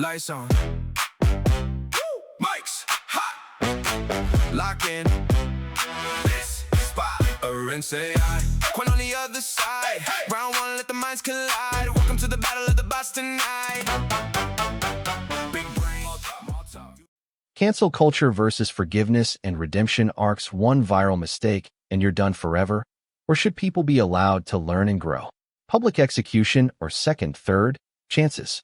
Lights on. Mics hot. Lock in. This spot. ArRENCE AI. Quan on the other side. Round one, let the minds collide. Welcome to the battle of the bots tonight. Big brain. Cancel culture versus forgiveness and redemption arcs. One viral mistake and you're done forever? Or should people be allowed to learn and grow? Public execution or second, third chances?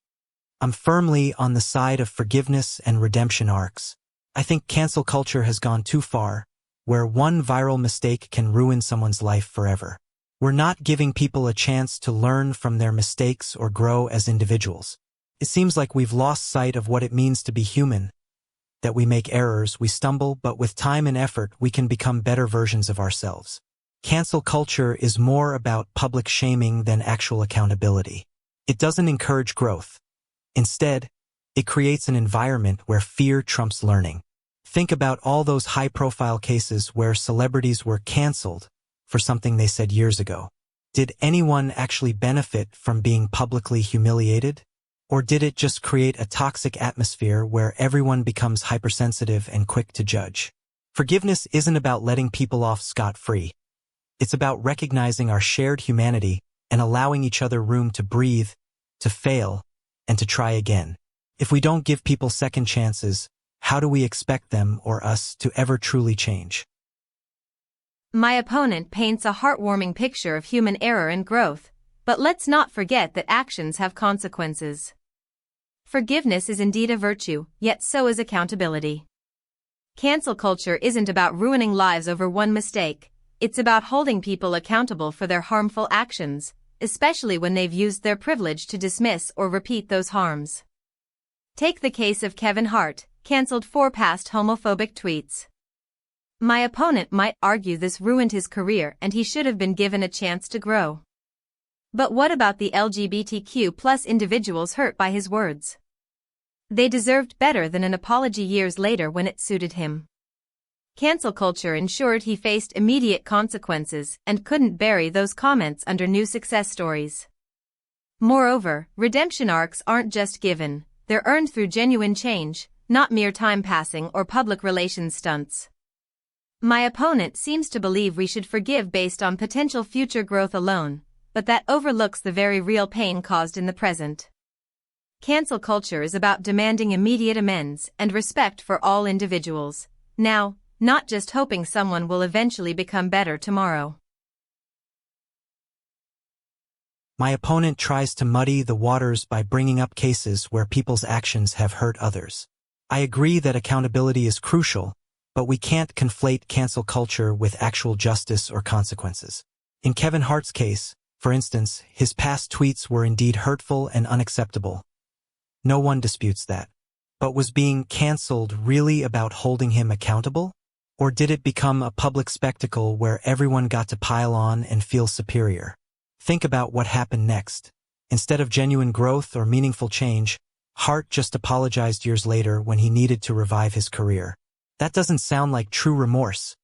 I'm firmly on the side of forgiveness and redemption arcs. I think cancel culture has gone too far, where one viral mistake can ruin someone's life forever. We're not giving people a chance to learn from their mistakes or grow as individuals. It seems like we've lost sight of what it means to be human, that we make errors, we stumble, but with time and effort, we can become better versions of ourselves. Cancel culture is more about public shaming than actual accountability. It doesn't encourage growth. Instead, it creates an environment where fear trumps learning. Think about all those high-profile cases where celebrities were canceled for something they said years ago. Did anyone actually benefit from being publicly humiliated? Or did it just create a toxic atmosphere where everyone becomes hypersensitive and quick to judge? Forgiveness isn't about letting people off scot-free. It's about recognizing our shared humanity and allowing each other room to breathe, to fail, and to try again. If we don't give people second chances, how do we expect them or us to ever truly change? My opponent paints a heartwarming picture of human error and growth, but let's not forget that actions have consequences. Forgiveness is indeed a virtue, yet so is accountability. Cancel culture isn't about ruining lives over one mistake, it's about holding people accountable for their harmful actions, especially when they've used their privilege to dismiss or repeat those harms. Take the case of Kevin Hart, cancelled for past homophobic tweets. My opponent might argue this ruined his career and he should have been given a chance to grow. But what about the LGBTQ+ individuals hurt by his words? They deserved better than an apology years later when it suited him. Cancel culture ensured he faced immediate consequences and couldn't bury those comments under new success stories. Moreover, redemption arcs aren't just given, they're earned through genuine change, not mere time passing or public relations stunts. My opponent seems to believe we should forgive based on potential future growth alone, but that overlooks the very real pain caused in the present. Cancel culture is about demanding immediate amends and respect for all individuals, now, not just hoping someone will eventually become better tomorrow. My opponent tries to muddy the waters by bringing up cases where people's actions have hurt others. I agree that accountability is crucial, but we can't conflate cancel culture with actual justice or consequences. In Kevin Hart's case, for instance, his past tweets were indeed hurtful and unacceptable. No one disputes that. But was being cancelled really about holding him accountable? Or did it become a public spectacle where everyone got to pile on and feel superior? Think about what happened next. Instead of genuine growth or meaningful change, Hart just apologized years later when he needed to revive his career. That doesn't sound like true remorse.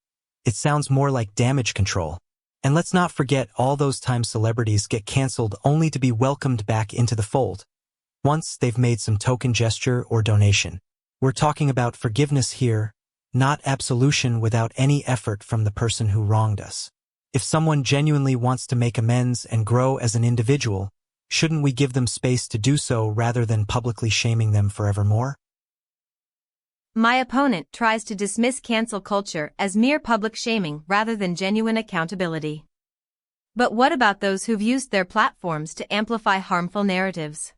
It sounds more like damage control. And let's not forget all those times celebrities get cancelled only to be welcomed back into the fold, once they've made some token gesture or donation. We're talking about forgiveness here, not absolution without any effort from the person who wronged us. If someone genuinely wants to make amends and grow as an individual, shouldn't we give them space to do so rather than publicly shaming them forevermore? My opponent tries to dismiss cancel culture as mere public shaming rather than genuine accountability. But what about those who've used their platforms to amplify harmful narratives?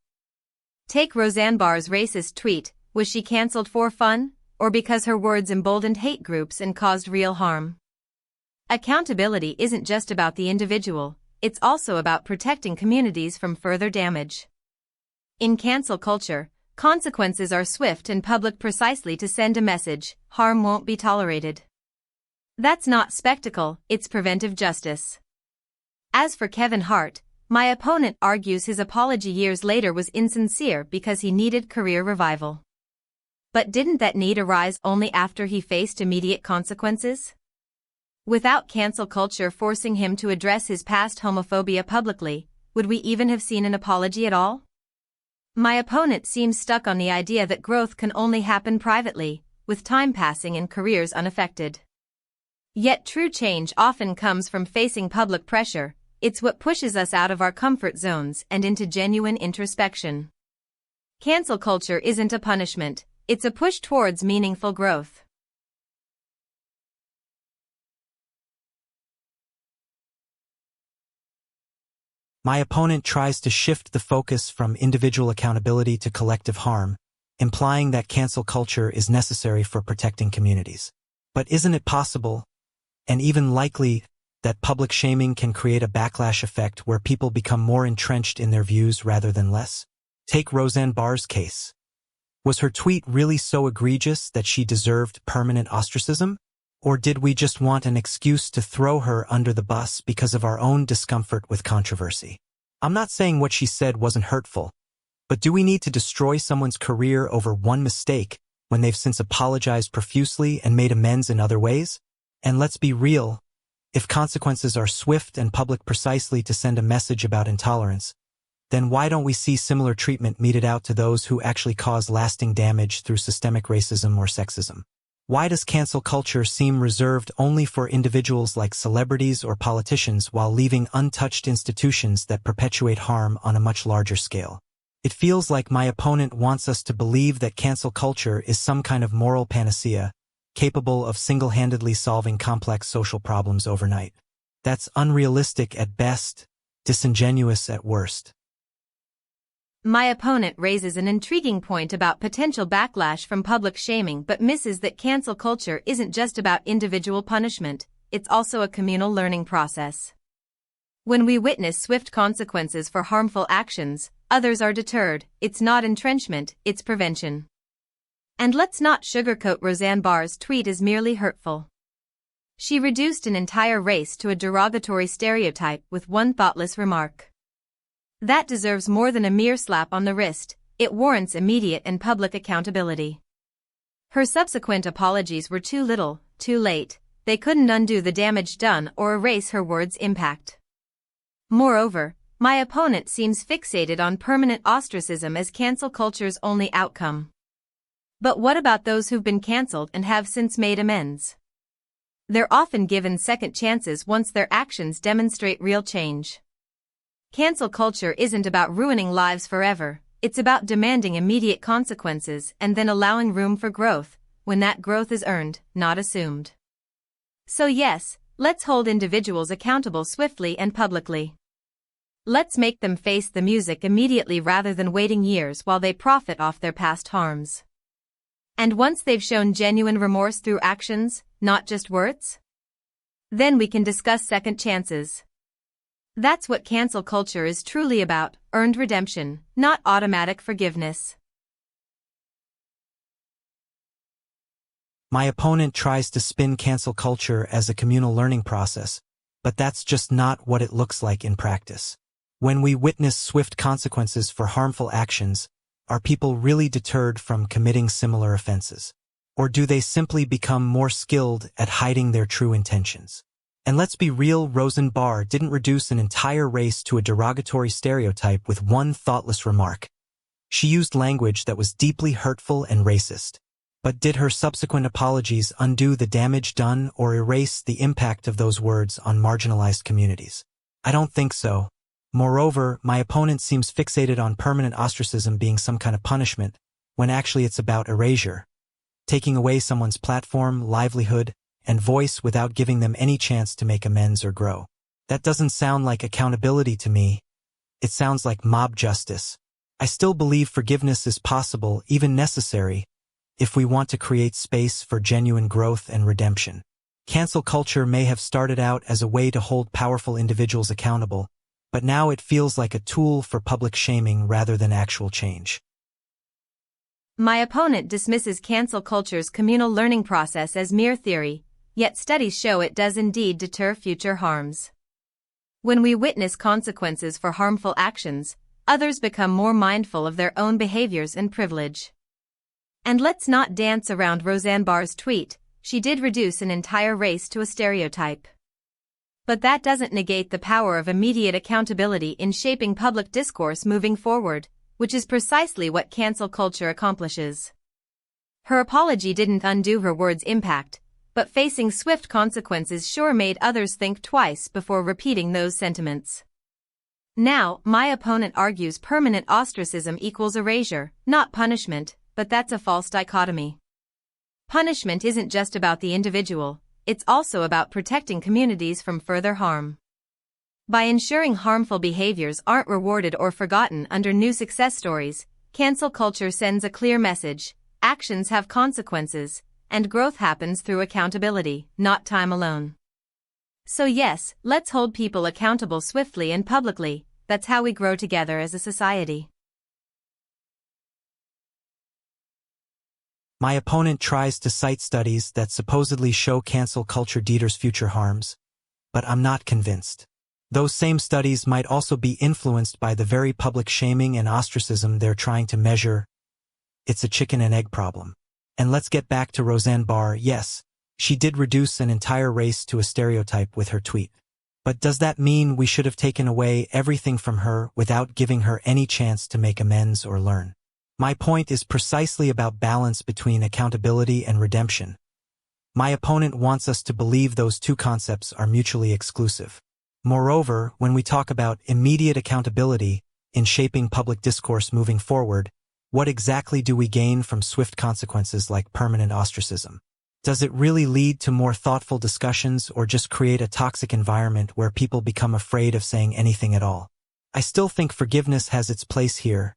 Take Roseanne Barr's racist tweet. Was she cancelled for fun, or because her words emboldened hate groups and caused real harm? Accountability isn't just about the individual, it's also about protecting communities from further damage. In cancel culture, consequences are swift and public precisely to send a message: harm won't be tolerated. That's not spectacle, it's preventive justice. As for Kevin Hart, my opponent argues his apology years later was insincere because he needed career revival. But didn't that need arise only after he faced immediate consequences? Without cancel culture forcing him to address his past homophobia publicly, would we even have seen an apology at all? My opponent seems stuck on the idea that growth can only happen privately, with time passing and careers unaffected. Yet true change often comes from facing public pressure. It's what pushes us out of our comfort zones and into genuine introspection. Cancel culture isn't a punishment, it's a push towards meaningful growth. My opponent tries to shift the focus from individual accountability to collective harm, implying that cancel culture is necessary for protecting communities. But isn't it possible, and even likely, that public shaming can create a backlash effect where people become more entrenched in their views rather than less? Take Roseanne Barr's case. Was her tweet really so egregious that she deserved permanent ostracism? Or did we just want an excuse to throw her under the bus because of our own discomfort with controversy? I'm not saying what she said wasn't hurtful, but do we need to destroy someone's career over one mistake when they've since apologized profusely and made amends in other ways? And let's be real, if consequences are swift and public precisely to send a message about intolerance, then why don't we see similar treatment meted out to those who actually cause lasting damage through systemic racism or sexism? Why does cancel culture seem reserved only for individuals like celebrities or politicians while leaving untouched institutions that perpetuate harm on a much larger scale? It feels like my opponent wants us to believe that cancel culture is some kind of moral panacea, capable of single-handedly solving complex social problems overnight. That's unrealistic at best, disingenuous at worst. My opponent raises an intriguing point about potential backlash from public shaming but misses that cancel culture isn't just about individual punishment, it's also a communal learning process. When we witness swift consequences for harmful actions, others are deterred. It's not entrenchment, it's prevention. And let's not sugarcoat Roseanne Barr's tweet as merely hurtful. She reduced an entire race to a derogatory stereotype with one thoughtless remark. That deserves more than a mere slap on the wrist, it warrants immediate and public accountability. Her subsequent apologies were too little, too late, they couldn't undo the damage done or erase her words' impact. Moreover, my opponent seems fixated on permanent ostracism as cancel culture's only outcome. But what about those who've been cancelled and have since made amends? They're often given second chances once their actions demonstrate real change. Cancel culture isn't about ruining lives forever, it's about demanding immediate consequences and then allowing room for growth, when that growth is earned, not assumed. So yes, let's hold individuals accountable swiftly and publicly. Let's make them face the music immediately rather than waiting years while they profit off their past harms. And once they've shown genuine remorse through actions, not just words, then we can discuss second chances. That's what cancel culture is truly about, earned redemption, not automatic forgiveness. My opponent tries to spin cancel culture as a communal learning process, but that's just not what it looks like in practice. When we witness swift consequences for harmful actions, are people really deterred from committing similar offenses? Or do they simply become more skilled at hiding their true intentions? And let's be real, Roseanne Barr didn't reduce an entire race to a derogatory stereotype with one thoughtless remark. She used language that was deeply hurtful and racist. But did her subsequent apologies undo the damage done or erase the impact of those words on marginalized communities? I don't think so. Moreover, my opponent seems fixated on permanent ostracism being some kind of punishment, when actually it's about erasure. Taking away someone's platform, livelihood, and voice without giving them any chance to make amends or grow. That doesn't sound like accountability to me. It sounds like mob justice. I still believe forgiveness is possible, even necessary, if we want to create space for genuine growth and redemption. Cancel culture may have started out as a way to hold powerful individuals accountable, but now it feels like a tool for public shaming rather than actual change. My opponent dismisses cancel culture's communal learning process as mere theory, yet studies show it does indeed deter future harms. When we witness consequences for harmful actions, others become more mindful of their own behaviors and privilege. And let's not dance around Roseanne Barr's tweet, she did reduce an entire race to a stereotype. But that doesn't negate the power of immediate accountability in shaping public discourse moving forward, which is precisely what cancel culture accomplishes. Her apology didn't undo her words' impact, but facing swift consequences sure made others think twice before repeating those sentiments. Now, my opponent argues permanent ostracism equals erasure, not punishment, but that's a false dichotomy. Punishment isn't just about the individual, it's also about protecting communities from further harm. By ensuring harmful behaviors aren't rewarded or forgotten under new success stories, cancel culture sends a clear message: actions have consequences, and growth happens through accountability, not time alone. So yes, let's hold people accountable swiftly and publicly. That's how we grow together as a society. My opponent tries to cite studies that supposedly show cancel culture deters future harms, but I'm not convinced. Those same studies might also be influenced by the very public shaming and ostracism they're trying to measure. It's a chicken and egg problem. And let's get back to Roseanne Barr. Yes, she did reduce an entire race to a stereotype with her tweet. But does that mean we should have taken away everything from her without giving her any chance to make amends or learn? My point is precisely about balance between accountability and redemption. My opponent wants us to believe those two concepts are mutually exclusive. Moreover, when we talk about immediate accountability in shaping public discourse moving forward, what exactly do we gain from swift consequences like permanent ostracism? Does it really lead to more thoughtful discussions or just create a toxic environment where people become afraid of saying anything at all? I still think forgiveness has its place here,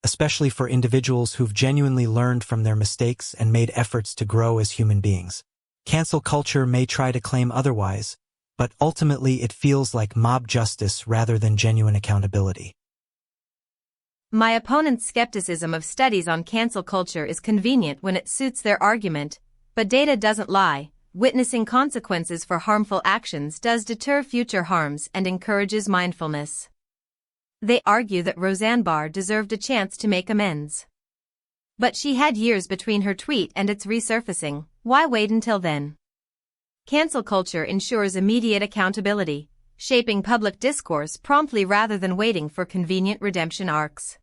especially for individuals who've genuinely learned from their mistakes and made efforts to grow as human beings. Cancel culture may try to claim otherwise, but ultimately it feels like mob justice rather than genuine accountability. My opponent's skepticism of studies on cancel culture is convenient when it suits their argument, but data doesn't lie. Witnessing consequences for harmful actions does deter future harms and encourages mindfulness. They argue that Roseanne Barr deserved a chance to make amends. But she had years between her tweet and its resurfacing. Why wait until then? Cancel culture ensures immediate accountability, shaping public discourse promptly rather than waiting for convenient redemption arcs.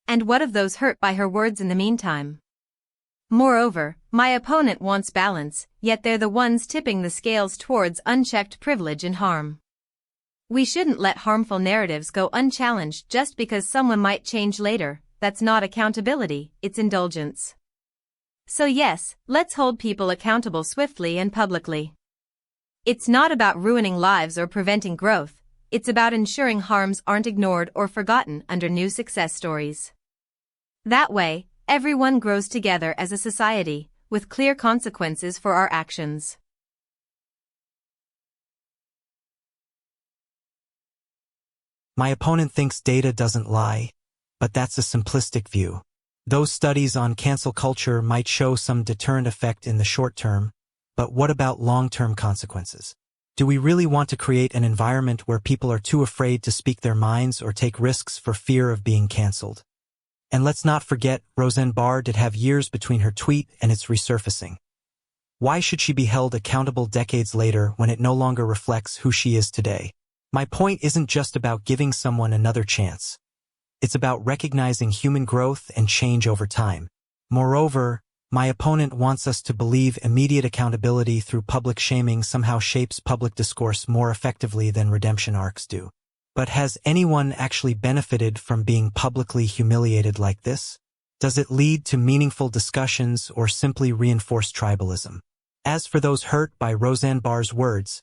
And what of those hurt by her words in the meantime? Moreover, my opponent wants balance, yet they're the ones tipping the scales towards unchecked privilege and harm. We shouldn't let harmful narratives go unchallenged just because someone might change later. That's not accountability, it's indulgence. So yes, let's hold people accountable swiftly and publicly. It's not about ruining lives or preventing growth, it's about ensuring harms aren't ignored or forgotten under new success stories. That way, everyone grows together as a society, with clear consequences for our actions. My opponent thinks data doesn't lie, but that's a simplistic view. Those studies on cancel culture might show some deterrent effect in the short term, but what about long-term consequences? Do we really want to create an environment where people are too afraid to speak their minds or take risks for fear of being canceled? And let's not forget, Roseanne Barr did have years between her tweet and its resurfacing. Why should she be held accountable decades later when it no longer reflects who she is today? My point isn't just about giving someone another chance. It's about recognizing human growth and change over time. Moreover, my opponent wants us to believe immediate accountability through public shaming somehow shapes public discourse more effectively than redemption arcs do. But has anyone actually benefited from being publicly humiliated like this? Does it lead to meaningful discussions or simply reinforce tribalism? As for those hurt by Roseanne Barr's words,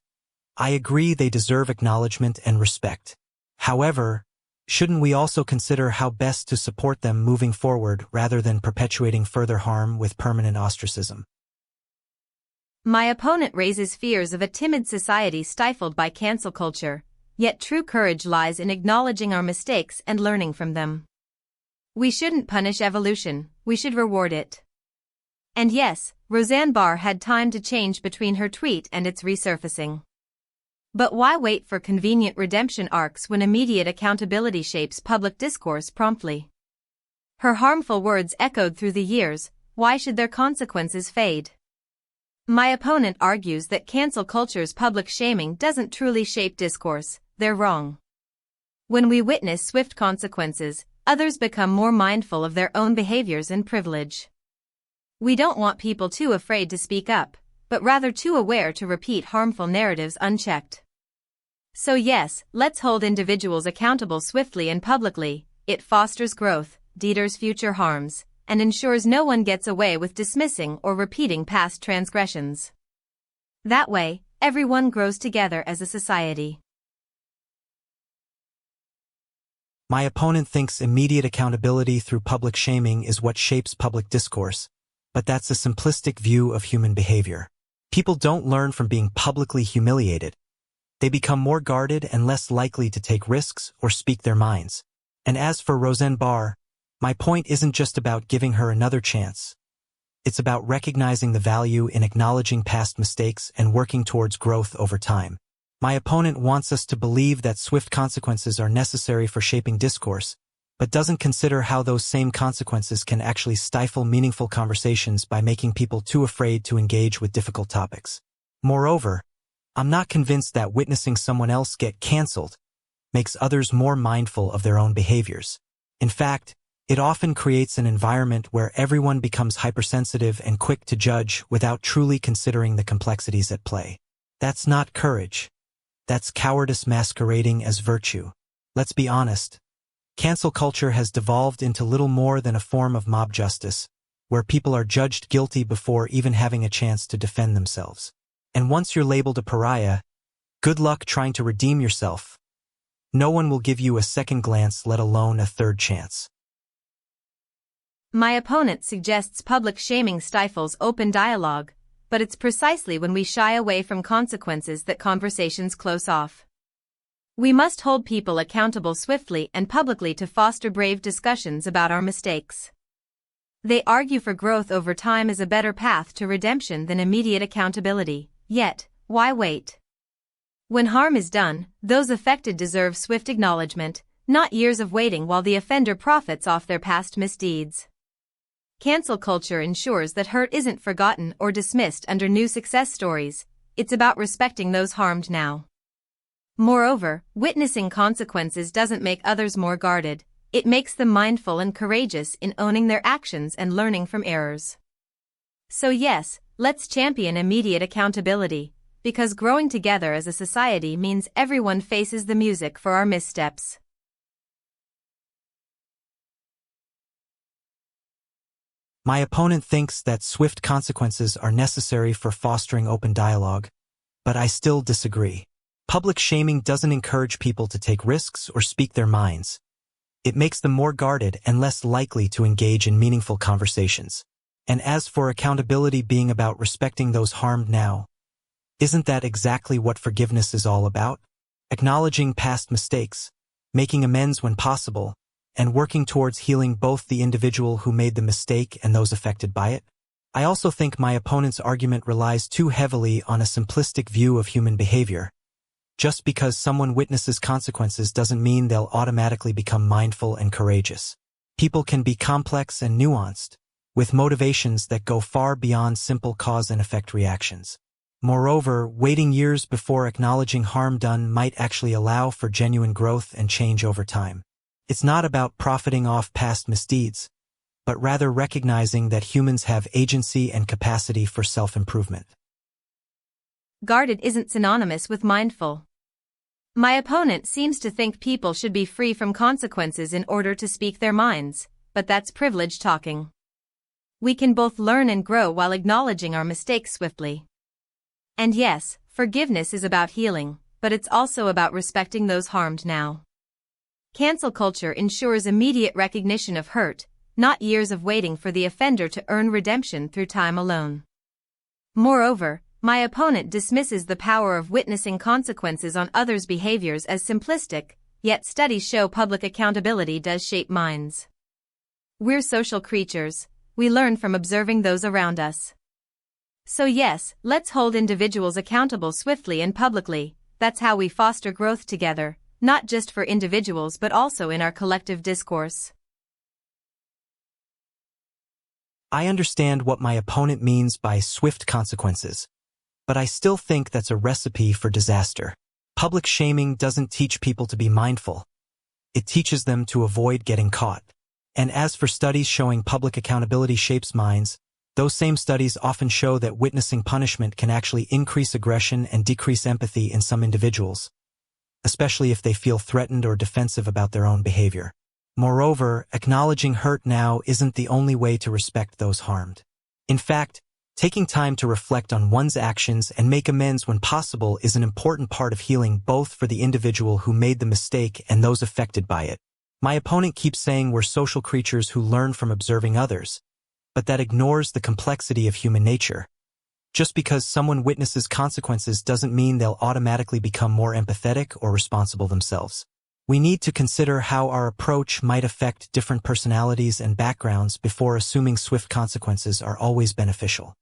I agree they deserve acknowledgement and respect. However, shouldn't we also consider how best to support them moving forward rather than perpetuating further harm with permanent ostracism? My opponent raises fears of a timid society stifled by cancel culture, yet true courage lies in acknowledging our mistakes and learning from them. We shouldn't punish evolution, we should reward it. And yes, Roseanne Barr had time to change between her tweet and its resurfacing. But why wait for convenient redemption arcs when immediate accountability shapes public discourse promptly? Her harmful words echoed through the years, why should their consequences fade? My opponent argues that cancel culture's public shaming doesn't truly shape discourse. They're wrong. When we witness swift consequences, others become more mindful of their own behaviors and privilege. We don't want people too afraid to speak up, but rather too aware to repeat harmful narratives unchecked. So yes, let's hold individuals accountable swiftly and publicly. It fosters growth, deters future harms, and ensures no one gets away with dismissing or repeating past transgressions. That way, everyone grows together as a society. My opponent thinks immediate accountability through public shaming is what shapes public discourse, but that's a simplistic view of human behavior. People don't learn from being publicly humiliated. They become more guarded and less likely to take risks or speak their minds. And as for Roseanne Barr, my point isn't just about giving her another chance. It's about recognizing the value in acknowledging past mistakes and working towards growth over time. My opponent wants us to believe that swift consequences are necessary for shaping discourse, but doesn't consider how those same consequences can actually stifle meaningful conversations by making people too afraid to engage with difficult topics. Moreover, I'm not convinced that witnessing someone else get canceled makes others more mindful of their own behaviors. In fact, it often creates an environment where everyone becomes hypersensitive and quick to judge without truly considering the complexities at play. That's not courage. That's cowardice masquerading as virtue. Let's be honest. Cancel culture has devolved into little more than a form of mob justice, where people are judged guilty before even having a chance to defend themselves. And once you're labeled a pariah, good luck trying to redeem yourself. No one will give you a second glance, let alone a third chance. My opponent suggests public shaming stifles open dialogue, but it's precisely when we shy away from consequences that conversations close off. We must hold people accountable swiftly and publicly to foster brave discussions about our mistakes. They argue for growth over time is a better path to redemption than immediate accountability. Yet, why wait? When harm is done, those affected deserve swift acknowledgement, not years of waiting while the offender profits off their past misdeeds. Cancel culture ensures that hurt isn't forgotten or dismissed under new success stories. It's about respecting those harmed now. Moreover, witnessing consequences doesn't make others more guarded. It makes them mindful and courageous in owning their actions and learning from errors. So yes, let's champion immediate accountability, because growing together as a society means everyone faces the music for our missteps. My opponent thinks that swift consequences are necessary for fostering open dialogue, but I still disagree. Public shaming doesn't encourage people to take risks or speak their minds. It makes them more guarded and less likely to engage in meaningful conversations. And as for accountability being about respecting those harmed now, isn't that exactly what forgiveness is all about? Acknowledging past mistakes, making amends when possible, and working towards healing both the individual who made the mistake and those affected by it? I also think my opponent's argument relies too heavily on a simplistic view of human behavior. Just because someone witnesses consequences doesn't mean they'll automatically become mindful and courageous. People can be complex and nuanced, with motivations that go far beyond simple cause and effect reactions. Moreover, waiting years before acknowledging harm done might actually allow for genuine growth and change over time. It's not about profiting off past misdeeds, but rather recognizing that humans have agency and capacity for self-improvement. Guarded isn't synonymous with mindful. My opponent seems to think people should be free from consequences in order to speak their minds, but that's privilege talking. We can both learn and grow while acknowledging our mistakes swiftly. And yes, forgiveness is about healing, but it's also about respecting those harmed now. Cancel culture ensures immediate recognition of hurt, not years of waiting for the offender to earn redemption through time alone. Moreover, my opponent dismisses the power of witnessing consequences on others' behaviors as simplistic, yet studies show public accountability does shape minds. We're social creatures, we learn from observing those around us. So yes, let's hold individuals accountable swiftly and publicly. That's how we foster growth together, not just for individuals but also in our collective discourse. I understand what my opponent means by swift consequences, but I still think that's a recipe for disaster. Public shaming doesn't teach people to be mindful. It teaches them to avoid getting caught. And as for studies showing public accountability shapes minds, those same studies often show that witnessing punishment can actually increase aggression and decrease empathy in some individuals, especially if they feel threatened or defensive about their own behavior. Moreover, acknowledging hurt now isn't the only way to respect those harmed. In fact, taking time to reflect on one's actions and make amends when possible is an important part of healing, both for the individual who made the mistake and those affected by it. My opponent keeps saying we're social creatures who learn from observing others, but that ignores the complexity of human nature. Just because someone witnesses consequences doesn't mean they'll automatically become more empathetic or responsible themselves. We need to consider how our approach might affect different personalities and backgrounds before assuming swift consequences are always beneficial.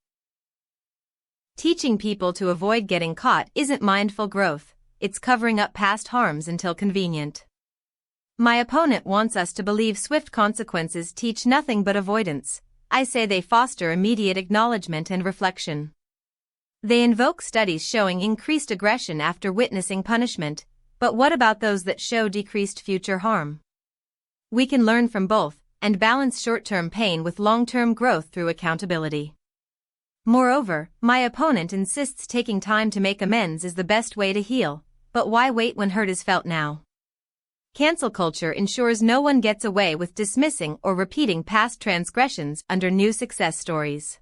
Teaching people to avoid getting caught isn't mindful growth, it's covering up past harms until convenient. My opponent wants us to believe swift consequences teach nothing but avoidance. I say they foster immediate acknowledgement and reflection. They invoke studies showing increased aggression after witnessing punishment, but what about those that show decreased future harm? We can learn from both and balance short-term pain with long-term growth through accountability. Moreover, my opponent insists taking time to make amends is the best way to heal, but why wait when hurt is felt now? Cancel culture ensures no one gets away with dismissing or repeating past transgressions under new success stories.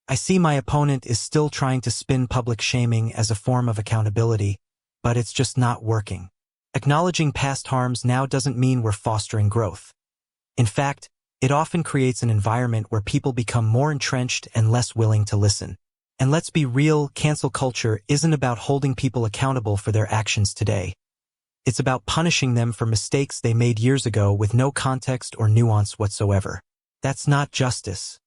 I see my opponent is still trying to spin public shaming as a form of accountability, but it's just not working. Acknowledging past harms now doesn't mean we're fostering growth. In fact, it often creates an environment where people become more entrenched and less willing to listen. And let's be real, cancel culture isn't about holding people accountable for their actions today. It's about punishing them for mistakes they made years ago with no context or nuance whatsoever. That's not justice.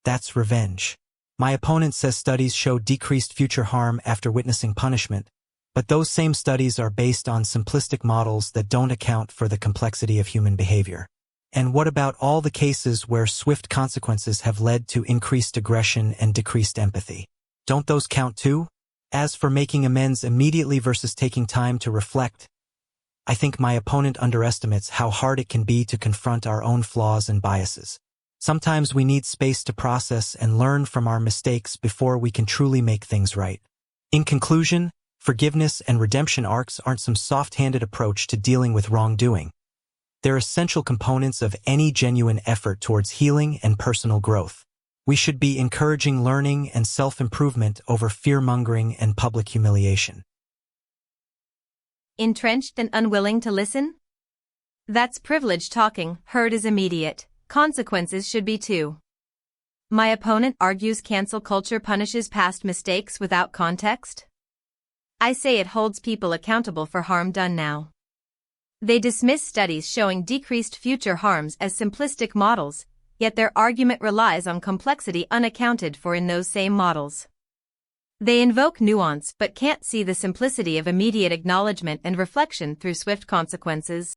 That's revenge. My opponent says studies show decreased future harm after witnessing punishment, but those same studies are based on simplistic models that don't account for the complexity of human behavior. And what about all the cases where swift consequences have led to increased aggression and decreased empathy? Don't those count too? As for making amends immediately versus taking time to reflect, I think my opponent underestimates how hard it can be to confront our own flaws and biases. Sometimes we need space to process and learn from our mistakes before we can truly make things right. In conclusion, forgiveness and redemption arcs aren't some soft-handed approach to dealing with wrongdoing. They're essential components of any genuine effort towards healing and personal growth. We should be encouraging learning and self-improvement over fear-mongering and public humiliation. Entrenched and unwilling to listen? That's privilege talking. Hurt is immediate. Consequences should be too. My opponent argues cancel culture punishes past mistakes without context. I say it holds people accountable for harm done now. They dismiss studies showing decreased future harms as simplistic models, yet their argument relies on complexity unaccounted for in those same models. They invoke nuance but can't see the simplicity of immediate acknowledgement and reflection through swift consequences.